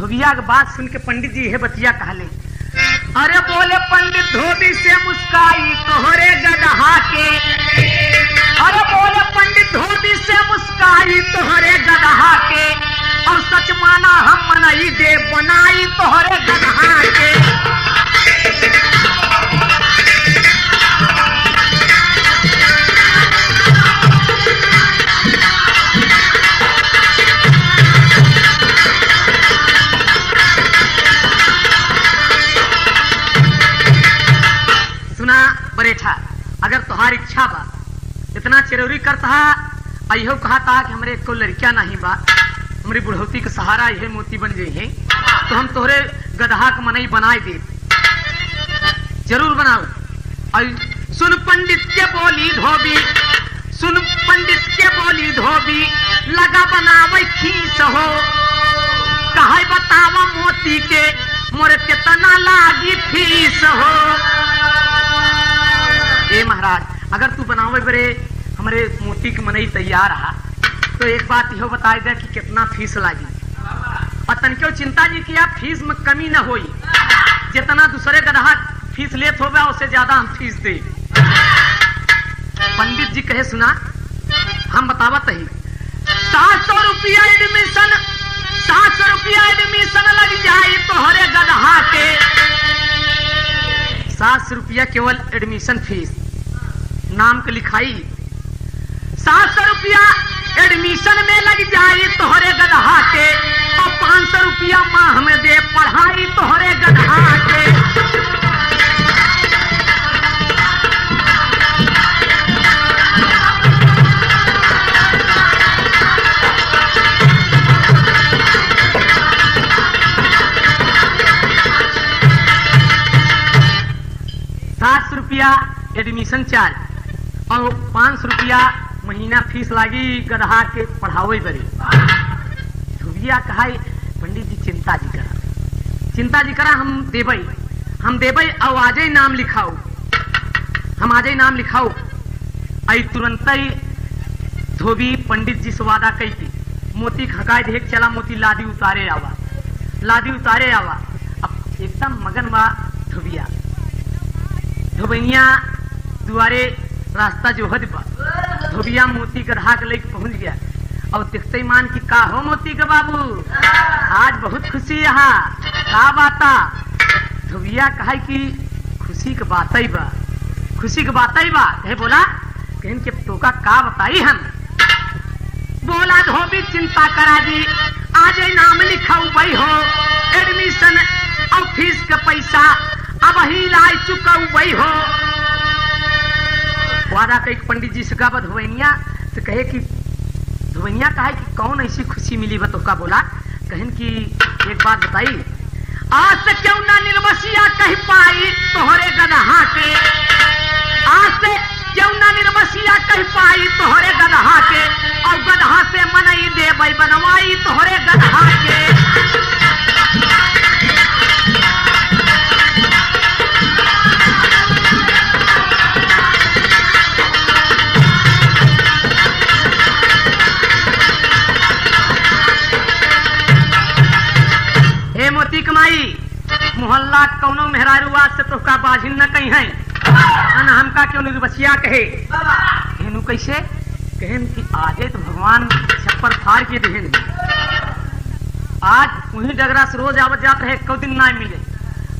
धोबिया के बात सुन के पंडित जी हे बतिया कहले। अरे बोले पंडित धोबी से मुस्काई तोहरे गदहा के, अरे बोले पंडित धोबी से मुस्काई तोहरे गदहा के, और सच माना हम मनई दे बनाई तोहरे गदहा के। बरेठा अगर तुहार इच्छा बा इतना चिरौरी करता अहो कहा था कि हमरे को लड़किया नहीं बा, हमारी बुढ़ौती के सहारा यह मोती बन गई है, तो हम तोहरे गदहा के मनई बनाए दे, जरूर बनाओ। और सुन पंडित के बोली धोबी, सुन पंडित के बोली धोबी, लगा बनावे खीस हो, कहा बतावा मोती के मोरे कितना लागी फीस हो। ए महाराज अगर तू बनावे बरे हमारे मोती के मनई तैयार रहा तो एक बात यह बता दे कि कितना फीस लागी, और तनिको चिंता जी किया फीस में कमी न होई, जितना दूसरे गदहा फीस लेत हो गया उससे ज्यादा हम फीस दे। पंडित जी कहे सुना हम बतावत ही 700 रुपया एडमिशन, 700 रुपया एडमिशन लग जाए तोहरे गदहा के, 700 रुपया केवल एडमिशन फीस, नाम के लिखाई 700 रुपया एडमिशन में लग जाए तोहरे गदहा के, और 500 रुपया माह में दे पढ़ाई तोहरे गदहा के। 700 रुपया एडमिशन चार्ज और 500 रुपया महीना फीस लागी गदहा के पढ़ावे बरे। धोबिया कहा पंडित जी चिंता जी करा हम देबई और आज ही नाम लिखाओ, हम आज ही नाम लिखाओ। आई तुरंत ही धोबी पंडित जी से वादा कही थी, मोती खकाए देख चला मोती लादी उतारे आवा। अब एकदम मगन बा धोबिया, धोबिया दुआरे रास्ता जो हद बा, धोबिया मोती गदहा के लेके पहुंच गया और देखते ही मान की का हो मोती के बाबू आज बहुत खुशी यहाँ का बाता। धोबिया कहा कि खुशी के बात ही बा, खुशी के बात ही बा। कहे बोला कहन के टोका का बताई हम। बोला धोबी चिंता करा जी आज नाम लिखाऊ भाई हो, एडमिशन और फीस के पैसा अब ही लाई चुकाऊ भाई हो। वादा कही पंडित जी से गावत धोबनिया से कहे कि धोबनिया कहा कि कौन ऐसी खुशी मिली बा तोका। बोला कहन की एक बात बताई, आज से क्यों ना निर्वसिया कह पाई तोहरे गदहा के, आज से क्यों ना निर्वसिया कह पाई तोहरे गदहा के, और गदहा से मनई दे भाई बनवाई तोहरे गदहा के। मोती कमाई मोहल्ला कौनो मेहरारू आज से तोका बाझिन न कहीं है, हमका क्यों निर्वसिया कहे। कहनु कैसे कहन कि आजे तो भगवान छप्पर फाड़ के देहन, आज उन्हीं डगरा से रोज आवत जात रहे, कौ दिन ना मिले।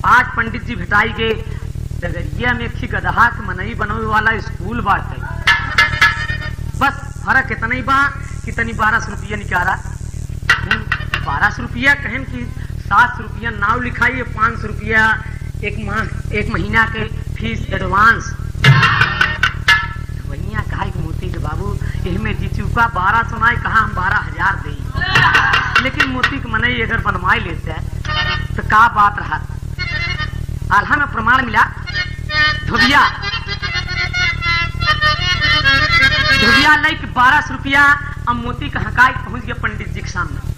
आज पंडित जी भेटाई गए डगरिया में एक गदहा के मनई बनवे वाला स्कूल बाटे, बस फर्क इतना ही बा कि तनी 1200 रुपया निकाला। 1200 रुपया कहन की 700 रुपया नाव लिखाई, 500 रुपया एक महीना के फीस एडवांस। वही कहा कि मोती के बाबू इनमें जी चुका 1200 ना कहा हम 12,000 दे, लेकिन मोती के मनई अगर बनवाई लेते हैं तो का बात रहा। आल्हा में प्रमाण मिला, धोबिया लाइक 1200 रुपया अब मोती का हकाई पहुंच गया पंडित जी के सामने।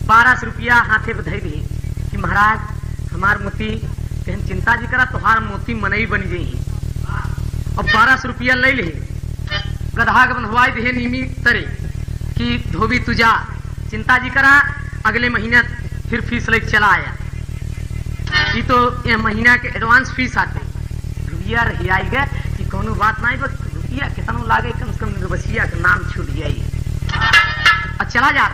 1200 रुपया हाथे बधाई दी कि महाराज हमार मोती कहन चिंता जी करा तोहार मोती मनई बन गई। अब 1200 रुपया ले ले गदहा के बनवाई दे नीमी तरे कि धोबी तुझा चिंता जी करा अगले महीना फिर फीस लेके चला आया। ये तो ये महीना के एडवांस फीस आते रुपया रही आई गए कि कोनो बात नहीं, बस रुपया कितना लागे कम से कम बसिया का नाम छूट जाइए और चला जा।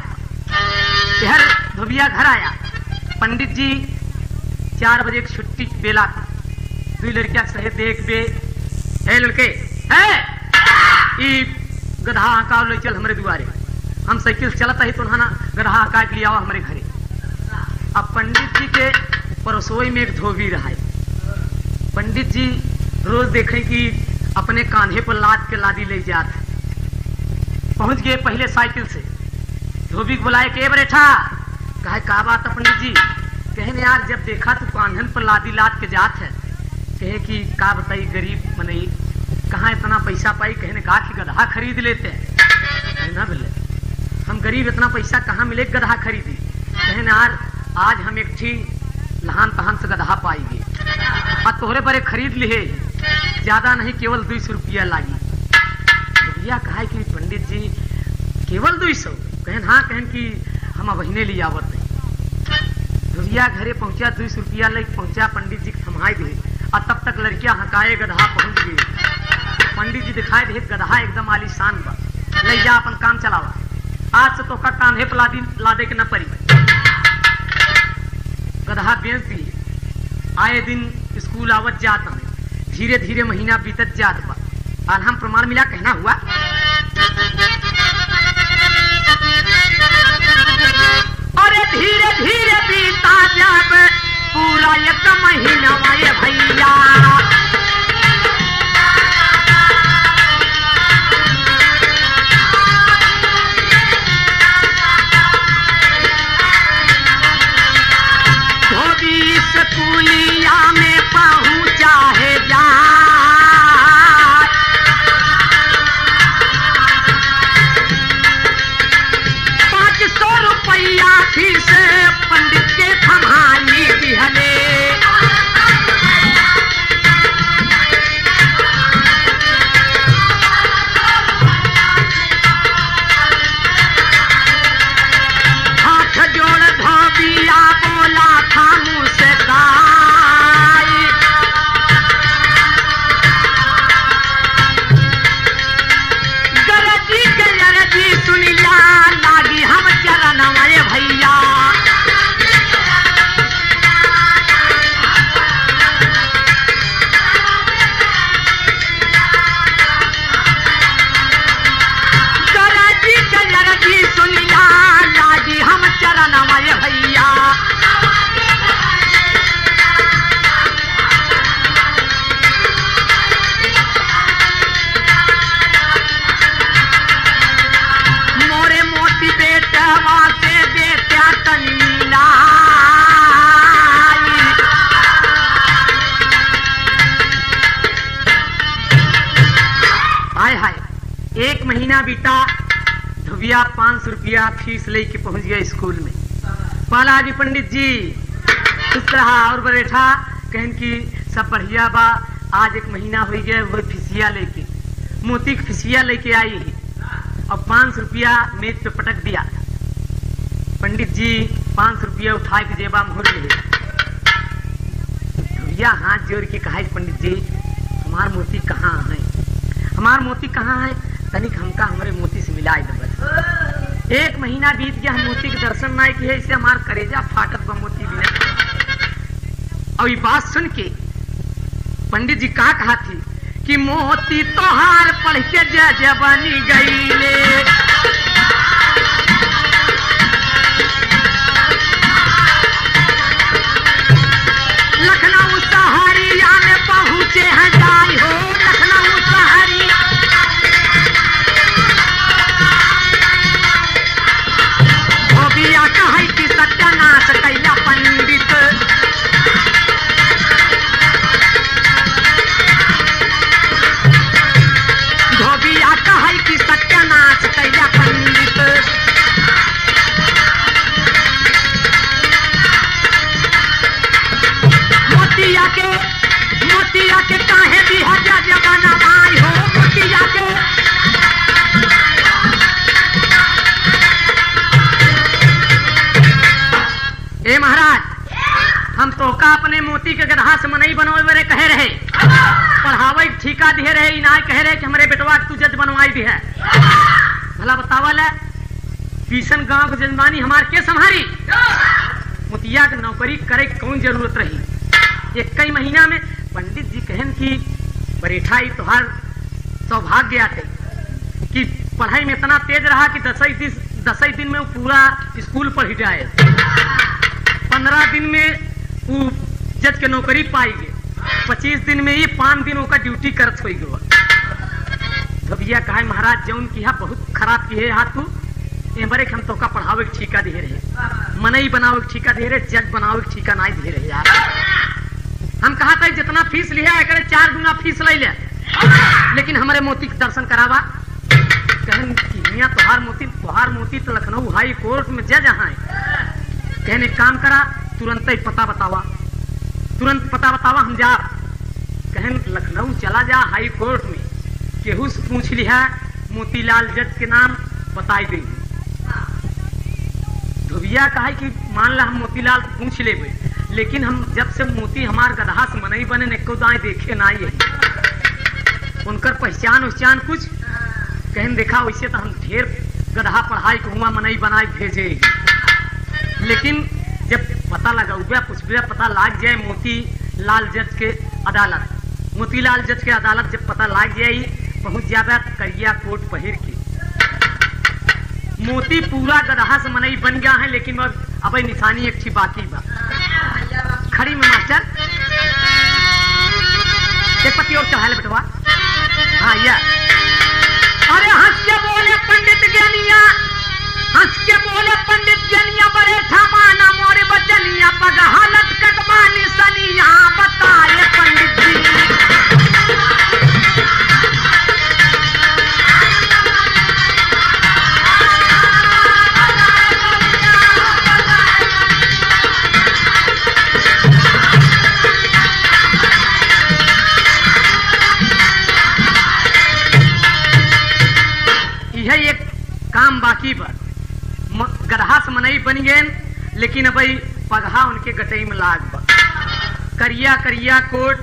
शहर धोबिया घर आया, पंडित जी 4 बजे की छुट्टी बेला था। 2 लड़कियां सहे देख बे, ए लड़के गधा हका ले चल हमारे दुआरे, हम साइकिल चलता ही तो ना गधा हका के लिए आओ हमारे घरे। अब पंडित जी के परसोई में एक धोबी रहा है। पंडित जी रोज देखे कि अपने कांधे पर लाद के लादी ले जाते। पहुंच गए पहले साइकिल से, धोबी को बुलाए के बैठा, कहे का बात है पंडित जी? कहने यार जब देखा तो कांधन पर लादी लाद के जात है। कहे कि का बताई गरीब मनई कहाँ इतना पैसा पाई? कहने कहा कि गधा खरीद लेते हैं ना, बोले हम गरीब इतना पैसा कहाँ मिले गधा खरीदी? कहने यार आज हम एक ठी लहान तहान से गधा पाएंगे और तोहरे बड़े खरीद लिए, ज्यादा नहीं केवल 200 रुपया लागी। भैया कहा कि पंडित जी केवल 200? कहन हाँ, कहन कि हम बहने ले आवत नहीं। भैया घरे पहुंचा, 200 रुपया लेके पहुंचा, पंडित जी थमाई दे और तब तक लड़कियां हकाए गधा पहुंच गई। पंडित जी दिखाई दे गधा एकदम आलीशान बा, ले जा अपन काम चलावा, आज से तो का कांधे पर लादे के न पड़ी। गधा बेच दिए, आए दिन स्कूल आवत जात हमें, धीरे धीरे महीना बीतत जात बा। और हम प्रमाण मिला कहना हुआ अरे धीरे धीरे बीता जब पूरा 1 महीना वाये भैया, स्कूलिया में पहुंचा है जा, 500 रुपया फीस पंडित के थमाई दिहले। हाथ जोड़ धोबिया बोला था मुझसे महीना बीता, धोबिया 500 रुपया फीस लेके पहुंच गया स्कूल में। पाला जी पंडित जी खुश रहा और बैठा, कहन की सब बढ़िया बा, आज 1 महीना हो गया वो फिसिया लेके, मोती की फिसिया लेके आई है और 500 रुपया मेज पे पटक दिया। पंडित जी 500 रुपया उठा के जेबा मोहर ले, धोबिया हाथ जोड़ के कहा पंडित जी हमार मोती कहाँ है, हमार मोती कहाँ है, तनिक हमका हमारे मोती से मिला दे बस। 1 महीना बीत गया, हम मोती के दर्शन नहीं किए, इससे हमार करेजा फाटत बा मोती भी नहीं। और ये बात सुन के पंडित जी का कहा थी कि मोती तोहार पढ़ के जज बनी गईले, लखनऊ सहरिया में पहुंचे हैं जाई हो, लखनऊ सहरिया। धोबिया कहे कि सत्यानाश कैला पंडित, धोबिया कहे कि सत्यानाश कैला मोती के गदहा से मनई बनवे कहे रहे, पढ़ावे ठीका दिए रहे, इनाय कहे रहे कि हमारे बेटवा तू जज बनवाई भी है। भला बतावल है किशन गांव के जजमानी हमार के संभारी? मोतिया के नौकरी करे कौन जरूरत रही? एक कई महीना में पंडित जी कहन की बरेठा ही तोहार सौभाग्य आते कि पढ़ाई में इतना तेज रहा कि 10 दिन में वो पूरा स्कूल पढ़ जाए, 15 दिन में वो जज के नौकरी पाएगी, 25 दिन में ही 5 दिन का ड्यूटी करत हो गया। भैया कहा महाराज जौन की बहुत खराब की है हाथ तू एमरे हम तो का पढ़ावे के ठीका दे रहे, मनई बनावे के ठीका दे रहे, जज बनावे के ठीका नहीं दे रहे यार। हम कहा था जितना फीस लिया है 4 गुना फीस ले ले, लेकिन हमारे मोती के दर्शन करावा। कहन तोहार मोती तो लखनऊ हाई कोर्ट में जज है। कहने काम करा तुरंत ही पता बतावा, तुरंत पता बतावा हम जा। कहन लखनऊ चला जा हाई कोर्ट में, केहू से पूछ लिया मोतीलाल जज के नाम बताई गई। धोबिया कहा कि मान ला हम मोतीलाल पूछ ले, लेकिन हम जब से मोती हमार गदहा से मनई बने ने को दाएं देखे ना ही उनकर पहचान कुछ कहन देखा। वैसे तो हम ढेर गदहा पढ़ाई को हुआ मनई बनाई भेजे, लेकिन जब पता लगा पुछबिया पता लाग जाए मोतीलाल जज के अदालत, मोतीलाल जज के अदालत जब पता लाग जाए पहुंच जाता करिया कोट पहिर के। मोती पूरा गदहा से मनई बन गया है, लेकिन अब निशानी एक बाकी बा। खड़ी में मास्टर एक पति और चढ़ा ले बेटवा। हाँ या अरे हंस के बोले पंडित ज्ञानिया, हंस के बोले पंडित ज्ञानिया, बड़े ठमाना मोरे बचनिया, पगहा लटकत बानी सनिया, बताए पंडित जी। यह एक काम बाकी पर गदहा से मनई बन गए, लेकिन अब पगहा उनके गटई में लाग बा। करिया करिया कोट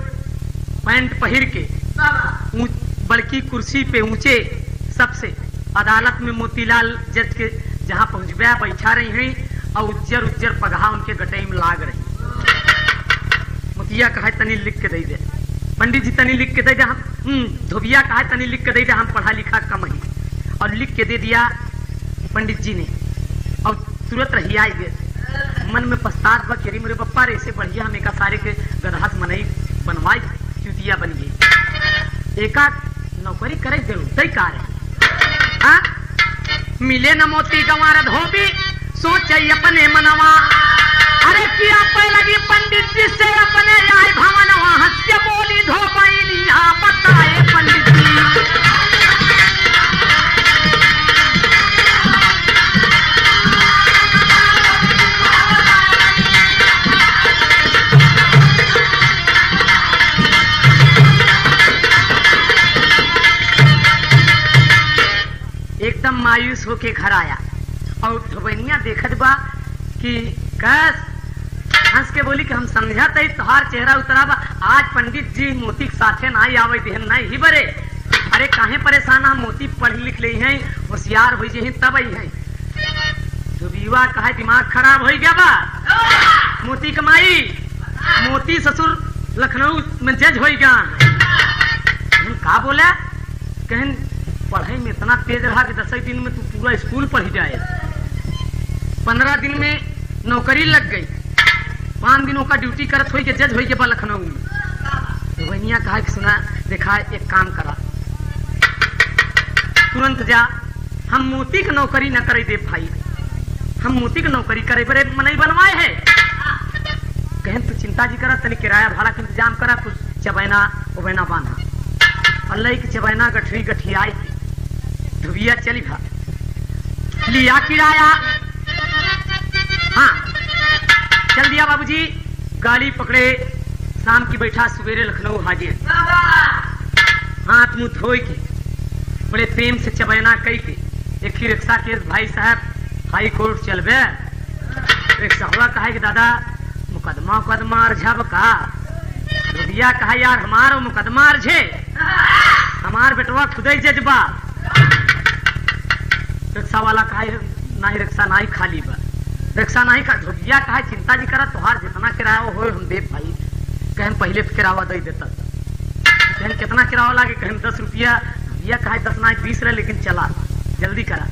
पैंट पहिर के बड़की कुर्सी पे ऊंचे सबसे अदालत में मोतीलाल जज के जहां पहुंचबा बैठा रही हैं और उज्जर उज्जर पगहा उनके गटई में लाग रही। मोतिया कहा तनी लिख के दे दे, पंडित जी तनी लिख के दे दे। हम धोबिया कहा तनी लिख के दे दे, हम पढ़ा लिखा कम ही, और लिख के दे दिया पंडित जी ने। और तुरंत रही आई गए मन में पछतात बा कि मेरे पप्पा रे से बढ़िया हम एका सारे के गदहा मनई बनवाई चुतिया बन गई। एका नौकरी करे जरूर तय कार है। मिले न मोती गंवार धोबी सोचे अपने मनवा, अरे किया पे लगी पंडित जी से अपने आए भवनवा, हंस के बोली धोबैनिया, बताए पंडित जी। एकदम मायूस होके घर आया और धोबनिया देखत बा कि कस हंस के बोली कि हम समझत है तोहार चेहरा उतरा बा, आज पंडित जी मोती के साथे नहीं आवे देहन नहीं ही बरे। अरे काहे परेशान हम मोती पढ़ लिख ले हैं, होशियार हो जे तब आई है। धोबिया कहा दिमाग खराब हो गया बा, मोती कमाई मोती ससुर लखनऊ में जज हो गया। का बोला कहन पढ़ाई में इतना तेज रहा कि 10 दिन में तू पूरा स्कूल पढ़ जाए, 15 दिन में नौकरी लग गई, 5 दिनों का ड्यूटी करत हुई के जज हुई के बा लखनऊ में। तो वनिया कहा कि सुना देखा एक काम करा, तुरंत जा, हम मोती की नौकरी न करे दे भाई, हम मोती की नौकरी करे बड़े मनई बनवाए है। कहन तू चिंता जी करा, तनी किराया भाड़ा का इंतजाम करा, कुछ चबैना उबैना बांधा, अल्लाह की चबैना गठरी गठियाई। धोबिया चली भा लिया किराया, हाँ चल दिया बाबूजी, गाड़ी पकड़े, शाम की बैठा सवेरे लखनऊ हाजिर, हाथ मुंह धोए के बड़े प्रेम से चबैना कई के एक ही रिक्शा के भाई साहब हाई कोर्ट चल बे। रिक्शा हुआ कहा कि दादा मुकदमा अर्झब का धोबिया कहा यार हमारो मुकदमा अर्झे, हमार बेटवा खुदे जजबा। रिक्शा वाला कहा नहीं रिक्शा नहीं खाली बा, रिक्शा नहीं खा। धोबिया कहा चिंता जी करा तोहार जितना किराया हो हम दे भाई। कहन पहले किराया दे देता, कहन कितना किराया लागे, कहन 10 रुपया। धोबिया कहा 10 नहीं 20 रहे, लेकिन चला जल्दी करा।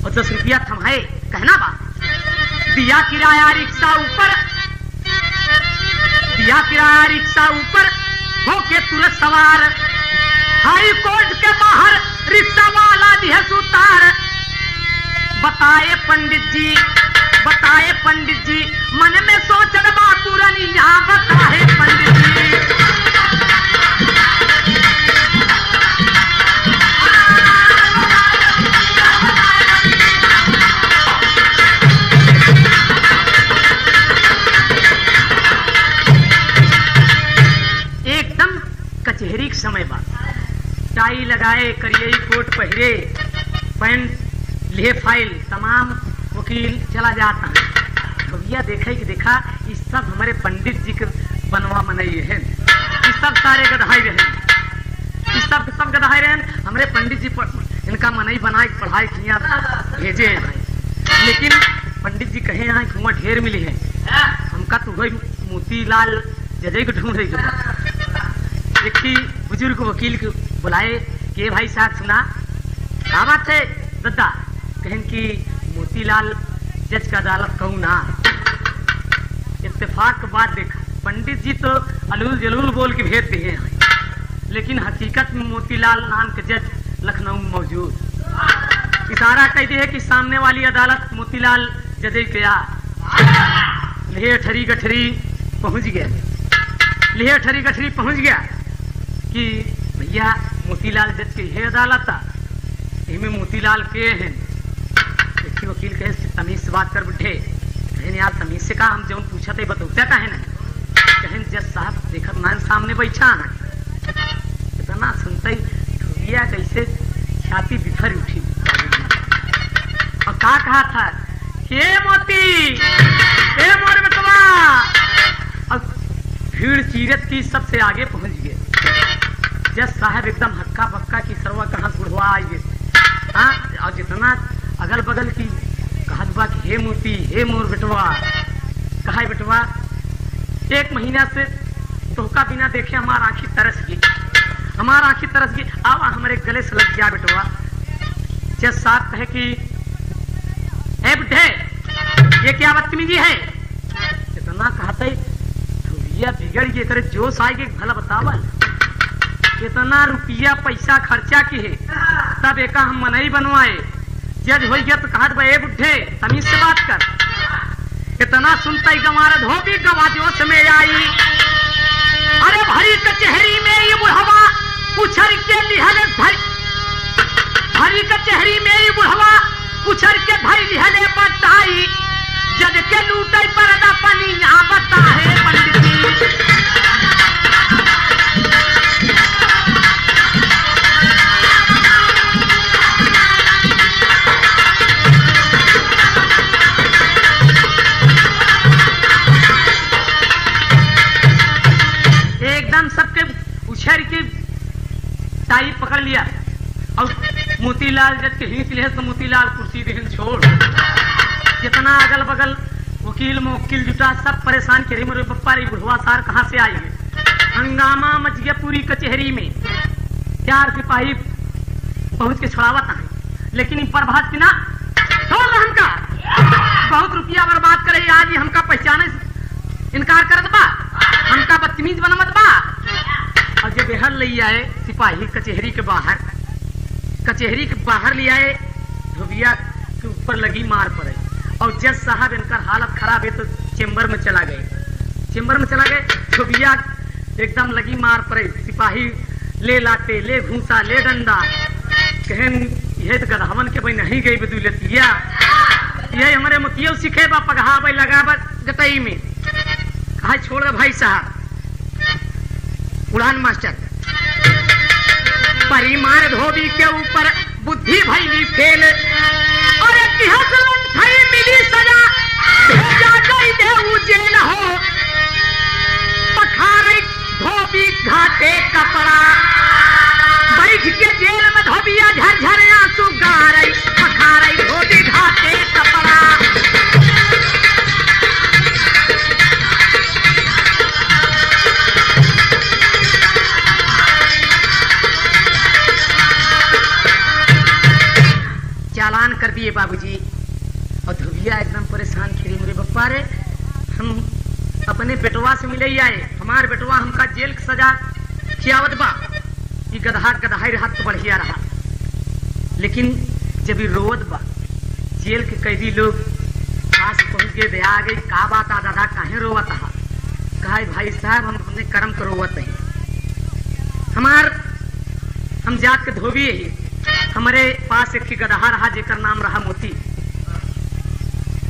और 10 रुपया थमाए, कहना बा दिया किराया रिक्शा ऊपर, दिया किराया रिक्शा ऊपर होके तुरंत सवार। हाई कोर्ट के बाहर रिक्शा वाला दिया सुतार। बताए पंडित जी, बताए पंडित जी, मन में सोचन बा पुरनिया। बताए पंडित जी, एकदम कचहरी के समय बाद टाई लगाए, करिए कोट पहरे, पैंट लिए फाइल, तमाम वकील चला जाता है। भैया देखे कि देखा इस सब हमारे पंडित जी के बनवा मनाई है, इस सब सारे गधाई रहे, इस सब गधाई रहे। हमारे पंडित जी इनका मनई बनाए पढ़ाई किया भेजे हैं। लेकिन पंडित जी कहे यहाँ कुआं ढेर मिली है, हमका तो वही मोतीलाल जजई को ढूंढ रही। एक ही बुजुर्ग वकील को बुलाए कि भाई साहब सुना क्या बात है दद्दा। कहें कि मोतीलाल जज का अदालत कहूँ ना। इत्तेफाक के बाद देखा पंडित जी तो अलूल जलूल बोल के भेज दिए हैं, लेकिन हकीकत में मोतीलाल नाम के जज लखनऊ में मौजूद। इशारा कहते हैं कि सामने वाली अदालत मोतीलाल जज गया। लिहे ठरी गठरी पहुंच गया, लिहे ठरी गठरी पहुंच गया कि भैया मोतीलाल जज की है अदालत, इनमें मोतीलाल के हैं। देखिए वकील कहे तमीज से बात कर बैठे। कहें यार तमीज से कहा, हम जो पूछा थे बतौता कहे ना। कहें जज साहब देखत ना सामने बैठा है, इतना सुनते ही धोबिया कैसे छाती बिफर उठी और कहा था हे मोती, हे मोर बेटवा। और भीड़ चीरत की सबसे आगे पहुंच गए। जज साहब एकदम हक्का बक्का की सरवा कहाँ बुढ़वा आइए। हाँ, और जितना अगल बगल की कहत बा कि हे मोती, हे मोर बेटवा। कहा बेटवा 1 महीना से तोहका बिना देखे हमार आंखी तरस गई, हमार आंखी तरस गई। आवा हमारे गले से लग गया बेटवा। जज साहब कहे कि हे बुढ़े ये क्या बदतमीजी है। इतना कहते धोबिया बिगड़ गए, तेरे जोश आए कि भला बतावल कितना रुपया पैसा खर्चा की है, तब एक हम मनई बनवाए। जज हो गया तो कहा भाई बुढ़े तमीज से बात कर। इतना सुनता ही गंवार धोबी गवा जोश में आई। अरे भरी कचहरी में ये बुढ़वा उछल के लिहल धरी, भरी कचहरी में ये बुढ़वा उछल के धरी लिहले बताई। जज के लूटे पर्दा पनिया बता है पंडित जी। एकदम सबके उछल के टाई पकड़ लिया और मोतीलाल जज के हिंस लिया तो मोतीलाल कुर्सी देहन छोड़। जितना अगल बगल वकील मुक्किल जुटा सब परेशान करे। मेरे बप्पा रे बुढ़वा सार कहाँ से आई है। हंगामा मच गया पूरी कचहरी में। 4 सिपाही पहुंच के छुड़ावत है, लेकिन इन प्रभात की ना छोड़ रहा हमका, बहुत रुपया बर्बाद करे। आज ही हमका पहचाने इनकार करत बा, हमका बदतमीज बनमत बा। और जब बेहर ले आए सिपाही कचहरी के बाहर, कचहरी के बाहर ले आए, धोबिया के ऊपर लगी मार पड़े। और जज साहब इनका हालत खराब है तो चेंबर में चला गए, चेंबर में चला गए। धोबिया एकदम लगी मार पड़े। सिपाही ले लाते, ले घूसा, ले डंडा। कहन यह तो गधावन के भाई नहीं गई बदुलतिया, यही हमारे मुखिया सीखे बा पगहा भाई लगा गतई में। कहा छोड़ भाई साहब उड़ान मास्टर। परिमार धोबी के ऊपर बुद्धि भैली फेल। और मिली सजा भेजा गई जेल हो। पखार धोबी घाटे कपड़ा बैठ के जेल में धोबिया झरझर आंसू गारई पखारई धोबी घाटे कपड़ा चालान कर दिए बाबूजी। और धोबिया एकदम परेशान खिरी मेरे बप्पा रे, हम अपने बेटवा से मिले आए, हमार बेटवा हमका जेल की सजा खियावत बा, ये गदहा गदहाई रहा तो बढ़िया रहा, लेकिन जब ये रोवत बा जेल के कैदी लोग पास पहुंच गए, दया आ गई, का बात आ दादा काहे रोवत हा? कहा भाई साहब हम अपने कर्म को रोवत नहीं, हम जात के धोबी है, हमारे पास एक गदहा रहा जेकर नाम रहा मोती,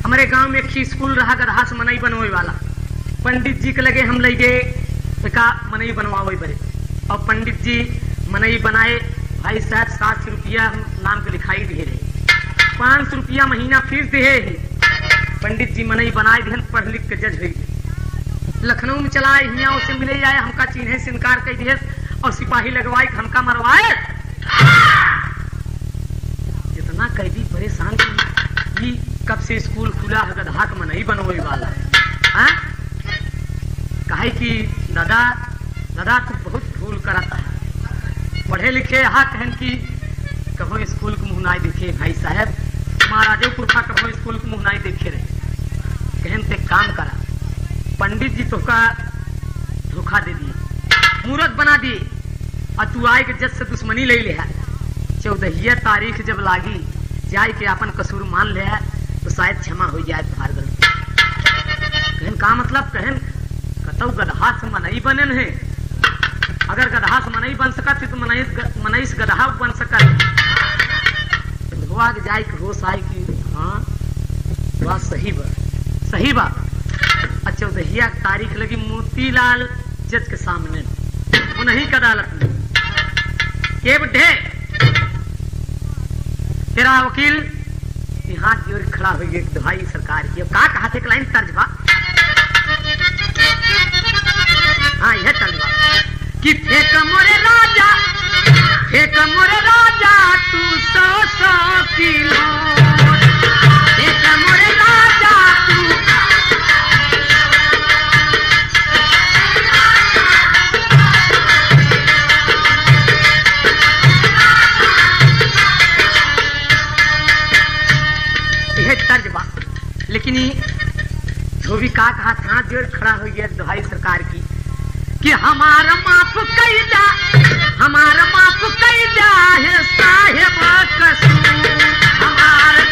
हमारे गांव में एक स्कूल रहा गदहा से मनई बनवाए वाला, पंडित जी के लगे हम ले गए का मनई बनवावे बड़े, और पंडित जी मनई बनाए, भाई साहब 700 रुपया नाम के लिखाई दिए रहे, 500 रुपया महीना फीस दिए, पंडित जी मनई बनाए दिहन, पढ़ लिख के जज हुई, लखनऊ में चला यहाँ उसे मिले जाए, हमका चिन्हे से इनकार कर दिए और सिपाही लगवाए हमका मरवाए। जितना कैदी परेशान की कब से स्कूल खुला है गदहा का मनई बनवाई वाला है, कहे कि दादा दादा तू बहुत भूल करता है, पढ़े लिखे यहाँ कहन की कहो स्कूल को मुँह नहीं देखे, भाई साहब महाराजे पुरखा कहो स्कूल को मुँह नहीं देखे रहे, कहन ते काम करा, पंडित जी तो का धोखा दे दिए, मूर्त बना दिए, और तू आए के जज से दुश्मनी ले लिया, 14 तारीख जब लागी जाए के अपन कसूर मान ले तो शायद क्षमा हो जाए तुम्हार गलती। कहन का मतलब, कहन कतौ गदहा से मनई बनन है, अगर गदहा से मनई बन सकत तो मनई से गदहा बन सकत, तो आगे जाए के होश आए कि हाँ बात सही बा। 14 तारीख लगी मोतीलाल जज के सामने, उन्हीं की अदालत में के बढ़े तेरा वकील हाथ जोड़ खड़ा हो गया, तो भाई सरकार की अब का कहा थे लाइन तर्जबा, हाँ यह तर्जबा कि फेंक मोरे राजा तू 100 किलो, फेंक मोरे राजा तू, तर्जबा। लेकिन धोबी का कहा था जोड़ खड़ा हो गया दुहाई सरकार की कि हमारा माफ कर जा, हमारा माफ कर जा है साहेब कसूर, हमारा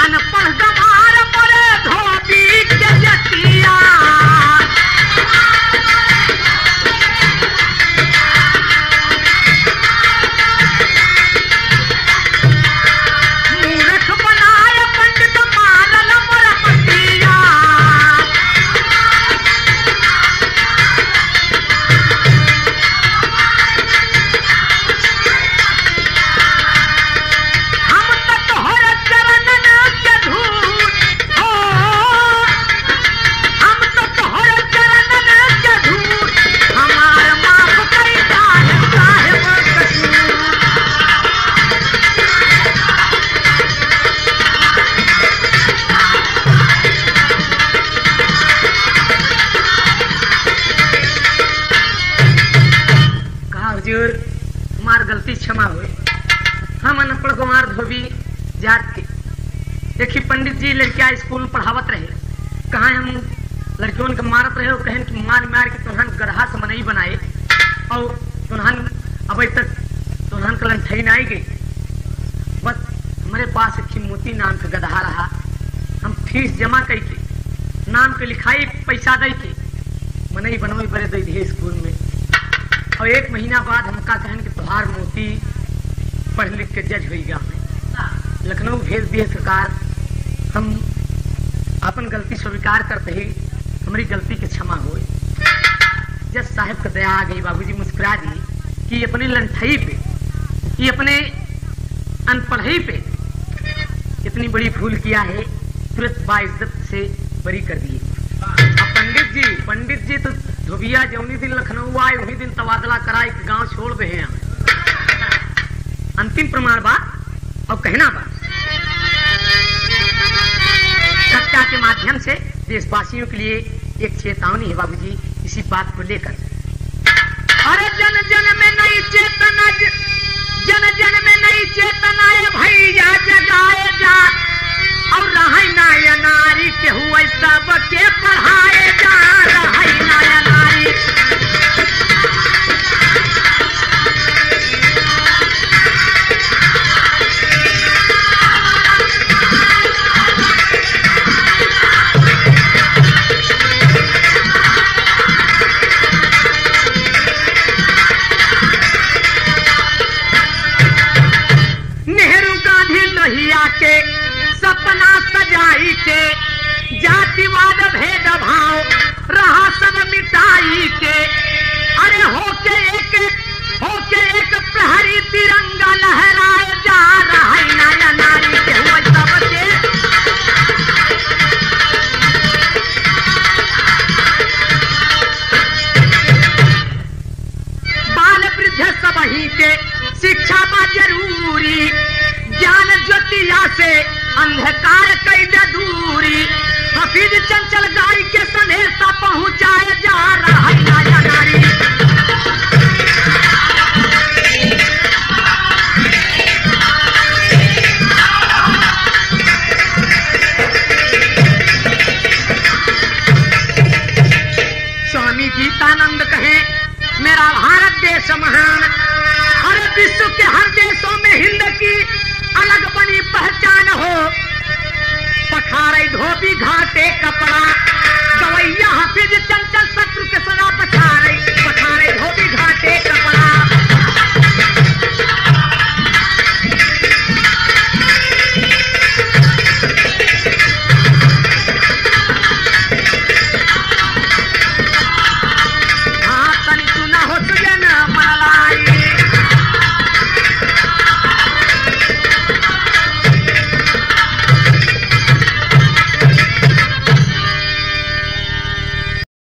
अनपढ़ गमार पड़े धोबी के जतिया, गलती क्षमा हुई, हम अनपढ़ कुमार धोबी जात के देखी पंडित जी लड़कियां स्कूल पढ़ावत रहे, कहा हम लड़कियों के मारत रहे, कहन कि मार के तुहन गदहा से मनई बनाए, और तुहन अभी तक तुहन का लंठई नहीं गई, बस हमारे पास एक मोती नाम का गदहा रहा, हम फीस जमा करके नाम के लिखाई पैसा दे के मनई बनवाई बड़े दे दिए स्कूल में, और 1 महीना बाद हमका कहन कि तुहार मोती पढ़ लिख के जज हो गया, लखनऊ भेज दिए सरकार, हम अपन गलती स्वीकार करते ही हमारी गलती की क्षमा हुई। जज साहब का दया आ गई, बाबूजी मुस्कुरा दिए कि अपने लंठई पे, ये अपने अनपढ़ई पे इतनी बड़ी भूल किया है, तुरंत बाइज्जत से बरी कर दिए। अब पंडित जी तो धोबिया जौनी दिन लखनऊ आए वही दिन तबादला कराए कि गांव छोड़ दे हैं। अंतिम प्रमाण बा और कहना बा सत्या के माध्यम से देशवासियों के लिए एक चेतावनी है बाबूजी इसी बात को लेकर। अरे जन जन में नई चेतना, जन जन में नई चेतना है भैया जगाए जा, और रहे नाया नारी के हुए सब के पढ़ाए जा, रहे नाया नारी। के सपना सजाई के जातिवाद भेदभाव रहा सब मिटाई के, अरे होके एक प्रहरी तिरंगा लहराए जा, रहा नाया नारी के हुए सबके। बाल वृद्ध सबही के शिक्षा बा जरूरी, ज्ञान ज्योतिया से अंधकार कैद दूरी, हफीज चंचल गाय के संदेशा पहुंचाए जा, रहा नाया नारी। स्वामी गीतानंद कहे मेरा भारत देश महान, अरे विश्व के हर देशों में हिंद की अलग बनी पहचान हो, पखारे धोबी घाटे कपड़ा गवैया हफीज चंचल शत्रु के सदा पखारे धोबी घाटे कपड़ा।